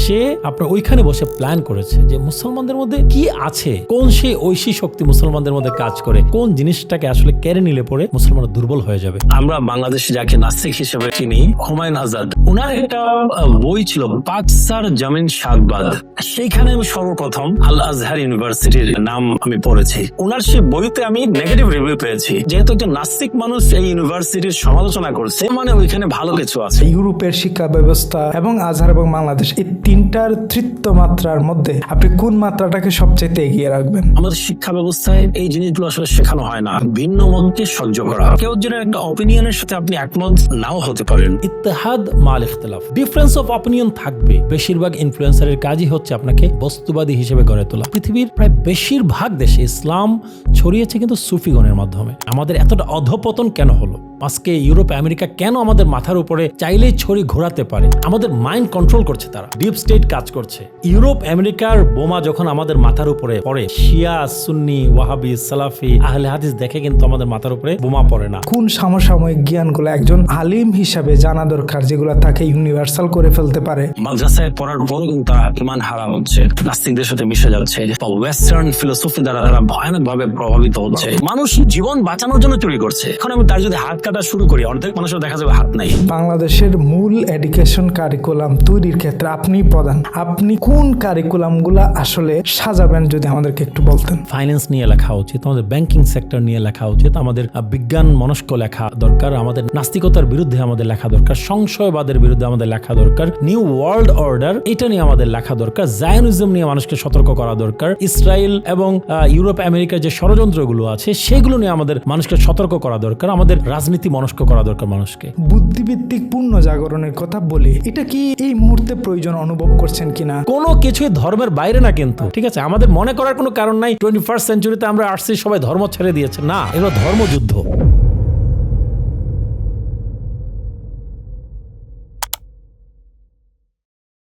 সে আপনার ওইখানে বসে প্ল্যান করেছে যে মুসলমানদের মধ্যে কি আছে, কোন সেই ঐশী শক্তি মুসলমানদের মধ্যে কাজ করে, কোন জিনিসটাকে আসলে কেড়ে নিলে পরে মুসলমান দুর্বল হয়ে যাবে। আমরা বাংলাদেশে যাকে নাস্তিক হিসেবে চিনি, হুমায়ুন আজাদ, ওনার একটা বই ছিল পাকসার জামিন শাকবাদ। সেইখানে আমি সর্বপ্রথম আল আজহার ইউনিভার্সিটির নাম আমি পড়েছি। ওনার সেই বইতে আমি নেগেটিভ রিভিউ পেয়েছি, যেহেতু একটা নাস্তিক মানুষ এই ইউনিভার্সিটির সমালোচনা করছে, মানে ওইখানে ভালো কিছু আছে। ইউরোপের শিক্ষা ব্যবস্থা এবং আজহার এবং বাংলাদেশ, এই তিনটার তৃতীয় মাত্রার মধ্যে আপনি কোন মাত্রাটাকে সবচেয়ে এগিয়ে রাখবেন? আমাদের শিক্ষা ব্যবস্থায় এই জিনিসগুলো আসলে শেখানো হয় না। ভিন্ন মতকে সহ্য করা, কেউ যেন একটা অপিনিয়নের সাথে আপনি একমত নাও হতে পারেন। ইত্তেহাদ মাল ইখতিলাফ, ডিফারেন্স অফ অপিনিয়ন থাকবে। বেশিরভাগ ইনফ্লুয়েন্সারের কাজই হচ্ছে আপনাকে বস্তুবাদী হিসেবে গড়ে তোলা। পৃথিবীর প্রায় বেশিরভাগ দেশে ইসলাম ছড়িয়েছে কিন্তু সুফিগণের মাধ্যমে। আমাদের এতটা অধপতন কেন হলো? আজকে ইউরোপ আমেরিকা কেন আমাদের মাথার উপরে চাইলেই ছড়ি ঘোরাতে পারে? আমাদের মাইন্ড কন্ট্রোল করছে তারা, ডিপ স্টেট কাজ করছে। ইউরোপ আমেরিকার বোমা যখন আমাদের মাথার উপরে পড়ে, শিয়া সুন্নি ওয়াহাবি সালাফি আহলে হাদিস দেখে কিন্তু আমাদের মাথার উপরে বোমা পড়ে না। কোন সমসাময়িক জ্ঞানগুলো একজন আলিম হিসাবে জানা দরকার, যেগুলো তাকে ইউনিভার্সাল করে ফেলতে পারে? মাদ্রাসায় পড়ার পরও কিন্তু তারা ইমান হারা হচ্ছে, নাস্তিকদের সাথে মিশে যাচ্ছে, ওয়েস্টার্ন ফিলোসফি দ্বারা তারা ভয়ানক ভাবে প্রভাবিত হচ্ছে। মানুষ জীবন বাঁচানোর জন্য চুরি করছে। এখন আমি তার যদি হাত কাটা শুরু করি, অর্ধেক মানুষের দেখা যাবে হাত নাই। বাংলাদেশের মূল এডুকেশন কারিকুলাম তৈরির ক্ষেত্রে আপনি প্রধান, আপনি কোন কারিকুলাম গুলা আসলে সাজাবেন যদি আমাদেরকে একটু বলতেন? ফাইন্যান্স নিয়ে লেখা উচিত, আমাদের ব্যাংকিং সেক্টর নিয়ে লেখা উচিত, আমাদের বিজ্ঞান মনস্ক লেখা দরকার, আমাদের নাস্তিকতার বিরুদ্ধে আমাদের লেখা দরকার, সংশয়বাদের বিরুদ্ধে আমাদের লেখা দরকার, নিউ ওয়ার্ল্ড অর্ডার এটা নিয়ে আমাদের লেখা দরকার, জায়নিজম নিয়ে মানুষকে সতর্ক করা দরকার, ইসরায়েল এবং ইউরোপ আমেরিকার যে ষড়যন্ত্রগুলো আছে সেগুলো নিয়ে আমাদের মানুষকে সতর্ক করা দরকার, আমাদের রাজনীতি মনস্ক করা দরকার মানুষকে। বুদ্ধিভিত্তিক পূর্ণ জাগরণের কথা বলি, এটা কি এই মুহূর্তে প্রয়োজন অনুভব করছেন কিনা? কোনো কিছুই ধর্মের বাইরে না কিন্তু, ঠিক আছে? আমাদের মনে করার কোনো কারণ নাই 21st সেঞ্চুরিতে আমরা আসছি সবাই ধর্ম ছেড়ে দিয়েছে, না, এগুলো ধর্মযুদ্ধ।